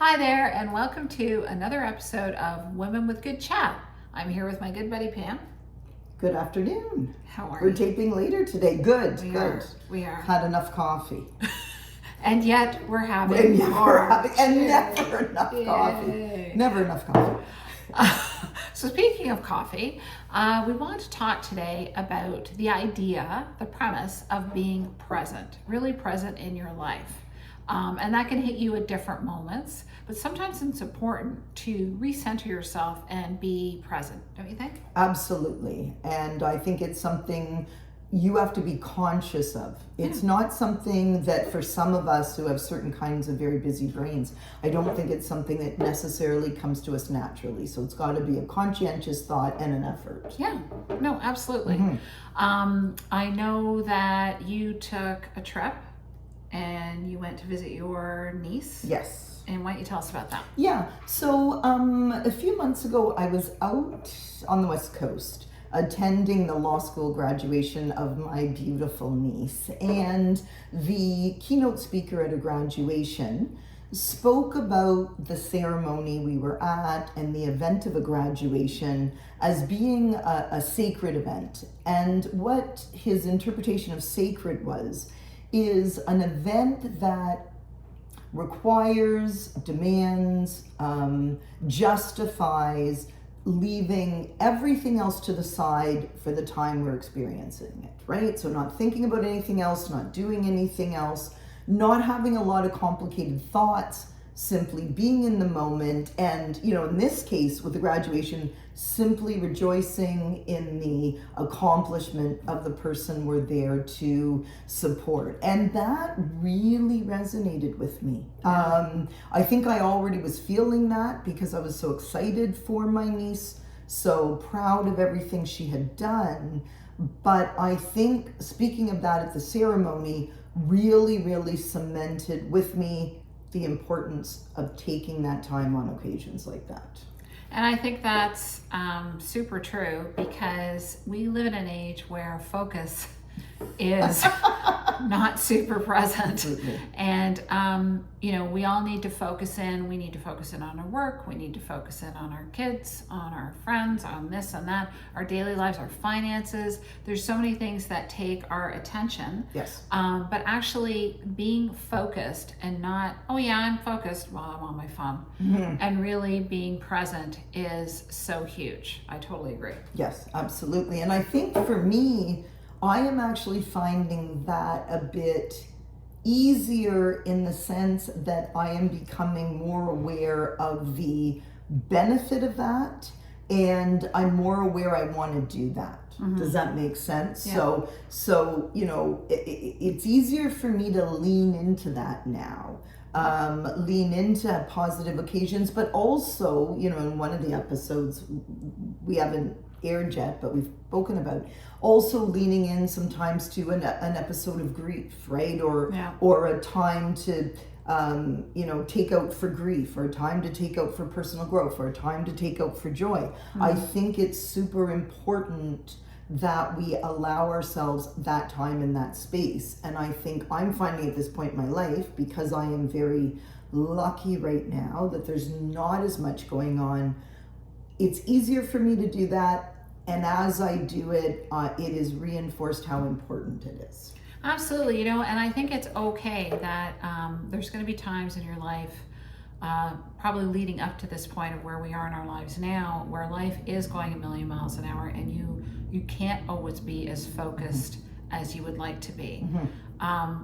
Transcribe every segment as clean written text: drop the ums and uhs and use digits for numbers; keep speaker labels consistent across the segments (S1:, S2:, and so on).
S1: Hi there, and welcome to another episode of Women with Good Chat. I'm here with my good buddy Pam.
S2: Good afternoon.
S1: How are
S2: We're
S1: you?
S2: taping later today. Good.
S1: We are.
S2: Had enough coffee.
S1: And yet we're having
S2: And
S1: orange.
S2: never enough
S1: Yay.
S2: coffee. Never enough coffee.
S1: So speaking of coffee, we want to talk today about the idea, the premise of being present, really present in your life. And that can hit you at different moments, but sometimes it's important to recenter yourself and be present, don't you think?
S2: Absolutely. And I think it's something you have to be conscious of. It's not something that for some of us who have certain kinds of very busy brains, I don't think it's something that necessarily comes to us naturally. So it's got to be a conscientious thought and an effort.
S1: Yeah, no, absolutely. I know that you took a trip and you went to visit your niece.
S2: Yes.
S1: And why don't you tell us about that?
S2: Yeah. So a few months ago, I was out on the West Coast attending the law school graduation of my beautiful niece. And the keynote speaker at a graduation spoke about the ceremony we were at and the event of a graduation as being a sacred event. And what his interpretation of sacred is an event that requires, demands, justifies leaving everything else to the side for the time we're experiencing it, right? So not thinking about anything else, not doing anything else, not having a lot of complicated thoughts, simply being in the moment. And, in this case with the graduation, simply rejoicing in the accomplishment of the person we're there to support. And that really resonated with me. I think I already was feeling that because I was so excited for my niece, so proud of everything she had done. But I think speaking of that at the ceremony really cemented with me the importance of taking that time on occasions like that.
S1: And I think that's super true because we live in an age where focus is not super present.
S2: Absolutely.
S1: And, we all need to focus in. We need to focus in on our work. We need to focus in on our kids, on our friends, on this and that, our daily lives, our finances. There's so many things that take our attention.
S2: Yes.
S1: But actually being focused and not, oh yeah, I'm focused while I'm on my phone. And really being present is so huge. I totally agree.
S2: Yes, absolutely. And I think for me, I am actually finding that a bit easier in the sense that I am becoming more aware of the benefit of that, and I'm more aware I want to do that. Does that make sense?
S1: Yeah.
S2: So it's easier for me to lean into that now. Lean into positive occasions, but also, in one of the episodes we haven't aired yet, but we've spoken about also leaning in sometimes to an episode of grief, right? Or a time to take out for grief, or a time to take out for personal growth, or a time to take out for joy. I think it's super important that we allow ourselves that time and that space. And I think I'm finding at this point in my life, because I am very lucky right now that there's not as much going on, it's easier for me to do that. And as I do it, it is reinforced how important it is.
S1: Absolutely, and I think it's okay that there's going to be times in your life, probably leading up to this point of where we are in our lives now, where life is going a million miles an hour, and you can't always be as focused as you would like to be.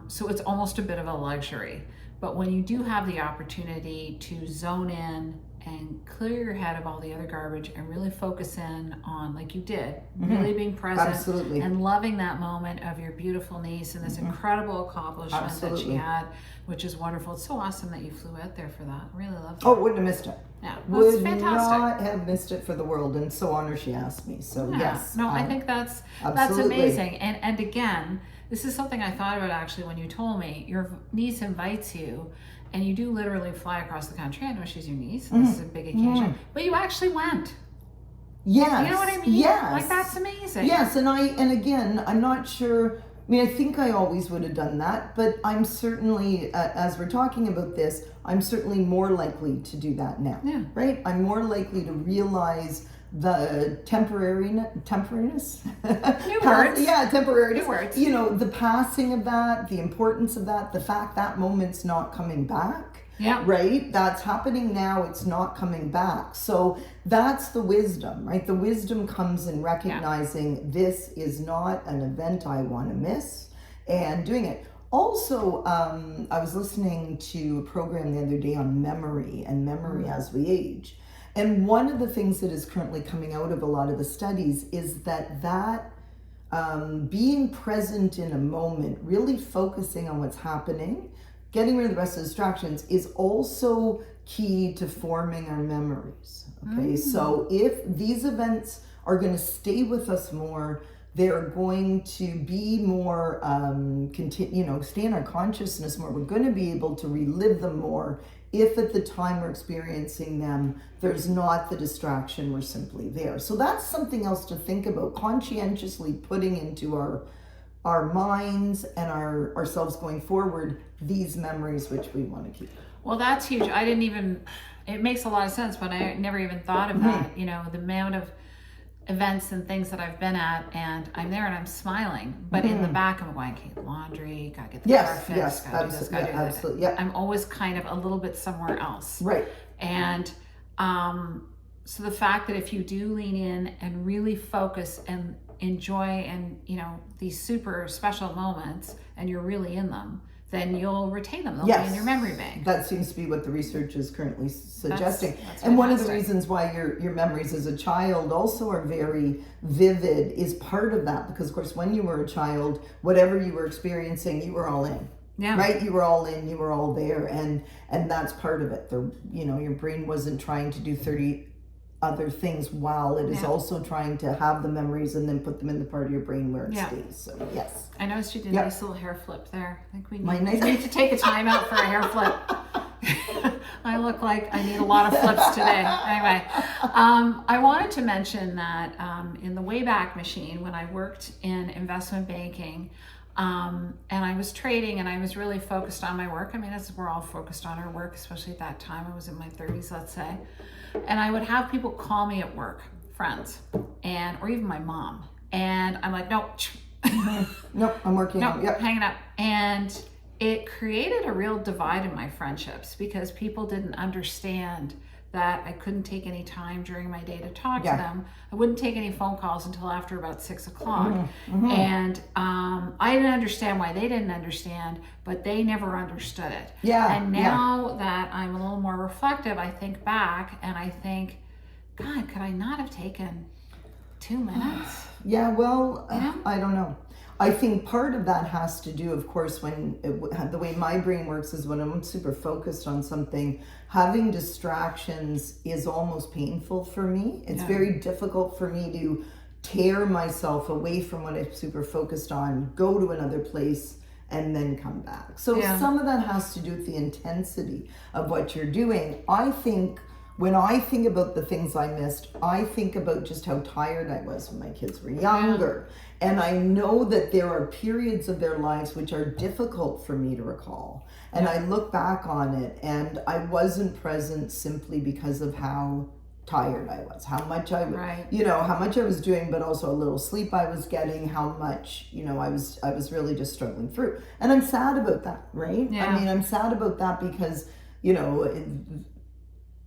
S1: So it's almost a bit of a luxury. But when you do have the opportunity to zone in and clear your head of all the other garbage and really focus in on, like you did, really being present.
S2: Absolutely.
S1: And loving that moment of your beautiful niece and this incredible accomplishment
S2: Absolutely.
S1: that she had, which is wonderful. It's so awesome that you flew out there for that. Really loved it.
S2: Oh, wouldn't have missed it.
S1: Yeah, well, it's
S2: Would
S1: fantastic.
S2: not have missed it for the world, and so honored she asked me. So
S1: Yeah.
S2: yes.
S1: No, I think that's
S2: absolutely.
S1: amazing. And again, this is something I thought about actually when you told me your niece invites you, and you do literally fly across the country. I know she's your niece. This is a big occasion, but you actually went.
S2: Yes.
S1: You know what I mean?
S2: Yes.
S1: Like, that's amazing.
S2: Yes, and again, I'm not sure I mean, I think I always would have done that, but I'm certainly, as we're talking about this, I'm certainly more likely to do that now.
S1: Yeah.
S2: Right? I'm more likely to realize the temporariness.
S1: New words.
S2: Yeah, temporariness.
S1: New words.
S2: You know, the passing of that, the importance of that, the fact that moment's not coming back.
S1: Yeah.
S2: Right? That's happening now, it's not coming back. So that's the wisdom, right? The wisdom comes in recognizing this is not an event I want to miss and doing it. Also, I was listening to a program the other day on memory and memory as we age. And one of the things that is currently coming out of a lot of the studies is that being present in a moment, really focusing on what's happening, getting rid of the rest of the distractions is also key to forming our memories. Okay, so if these events are going to stay with us more, they're going to be more, stay in our consciousness more. We're going to be able to relive them more if at the time we're experiencing them, there's not the distraction, we're simply there. So that's something else to think about, conscientiously putting into our minds and ourselves going forward these memories which we want to keep.
S1: Well, that's huge. It makes a lot of sense, but I never even thought of that. You know, the amount of events and things that I've been at, and I'm there and I'm smiling, but in the back I'm going, okay, laundry, gotta get the car fixed, gotta do this, gotta do that.
S2: Absolutely, yeah.
S1: I'm always kind of a little bit somewhere else.
S2: Right.
S1: And so the fact that if you do lean in and really focus and enjoy and, you know, these super special moments and you're really in them, then you'll retain them. They'll be in your memory bank.
S2: That seems to be what the research is currently suggesting.
S1: That's
S2: and one of the
S1: fantastic.
S2: reasons why your memories as a child also are very vivid is part of that, because of course when you were a child, whatever you were experiencing, you were all in.
S1: Yeah.
S2: Right? You were all in, you were all there, and that's part of it. Your brain wasn't trying to do 30 other things while it is also trying to have the memories and then put them in the part of your brain where it stays. So yes.
S1: I noticed you did a nice little hair flip there. I think we
S2: My
S1: need,
S2: nice-
S1: need to take a time out for a hair flip. I look like I need a lot of flips today. Anyway, I wanted to mention that in the Wayback Machine, when I worked in investment banking, and I was trading and I was really focused on my work. I mean, as we're all focused on our work, especially at that time. I was in my 30s, let's say. And I would have people call me at work, friends, or even my mom. And I'm like, nope.
S2: Nope, I'm working
S1: Nope,
S2: on it.
S1: hanging up. And it created a real divide in my friendships because people didn't understand that I couldn't take any time during my day to talk to them. I wouldn't take any phone calls until after about 6 o'clock. And I didn't understand why they didn't understand, but they never understood it.
S2: Yeah.
S1: And now that I'm a little more reflective, I think back and I think, God, could I not have taken 2 minutes?
S2: Yeah, well, I don't know. I think part of that has to do, of course, the way my brain works is when I'm super focused on something, having distractions is almost painful for me. It's very difficult for me to tear myself away from what I'm super focused on, go to another place, and then come back. So some of that has to do with the intensity of what you're doing. I think when I think about the things I missed, I think about just how tired I was when my kids were younger. And I know that there are periods of their lives which are difficult for me to recall. And I look back on it and I wasn't present simply because of how tired I was, how much I how much I was doing, but also a little sleep I was getting, how much, I was really just struggling through. And I'm sad about that, right?
S1: Yeah.
S2: I mean, I'm sad about that because,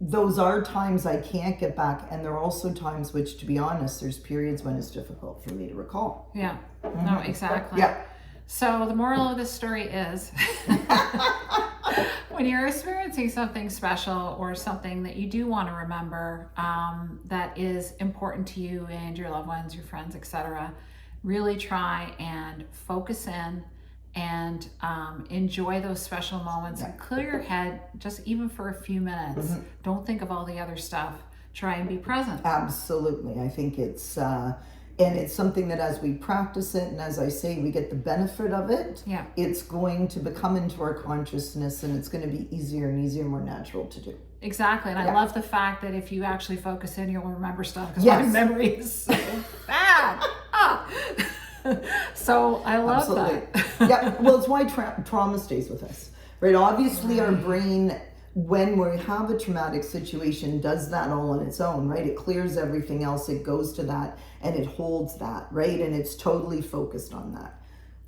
S2: those are times I can't get back, and there are also times which, to be honest, there's periods when it's difficult for me to recall.
S1: Yeah, no, exactly.
S2: Yeah.
S1: So the moral of this story is when you're experiencing something special or something that you do want to remember that is important to you and your loved ones, your friends, etc., really try and focus in and enjoy those special moments and clear your head just even for a few minutes. Don't think of all the other stuff. Try and be present.
S2: Absolutely. I think it's and it's something that as we practice it and as I say we get the benefit of it, it's going to become into our consciousness and it's going to be easier and easier, more natural to do.
S1: Exactly. And I love the fact that if you actually focus in, you'll remember stuff because my memory is so bad. So I love
S2: Absolutely.
S1: that.
S2: Yeah, well, it's why trauma stays with us, right? Obviously, our brain, when we have a traumatic situation, does that all on its own, right? It clears everything else, it goes to that, and it holds that, right? And it's totally focused on that.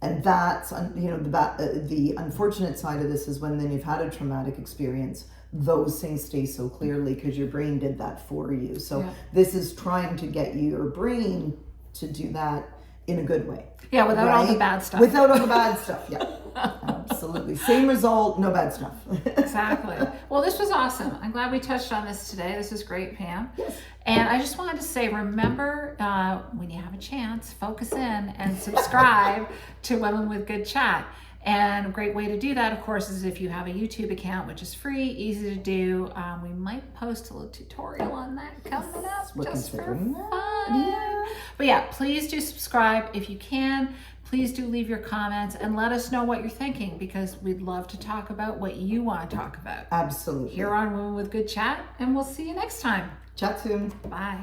S2: And that's, the unfortunate side of this is when then you've had a traumatic experience, those things stay so clearly because your brain did that for you. So
S1: Yeah.
S2: this is trying to get your brain to do that in a good way.
S1: Yeah, without all the
S2: right?
S1: bad stuff.
S2: Without all the bad stuff, yeah. Absolutely. Same result, no bad stuff.
S1: Exactly. Well, this was awesome. I'm glad we touched on this today. This is great, Pam.
S2: Yes.
S1: And I just wanted to say, remember, when you have a chance, focus in and subscribe to Women with Good Chat. And a great way to do that, of course, is if you have a YouTube account, which is free, easy to do. We might post a little tutorial on that coming up
S2: We're
S1: just for
S2: considering
S1: fun.
S2: that, yeah.
S1: But yeah, please do subscribe if you can. Please do leave your comments and let us know what you're thinking, because we'd love to talk about what you want to talk about
S2: Absolutely.
S1: here on Women with Good Chat. And we'll see you next time.
S2: Chat soon.
S1: Bye.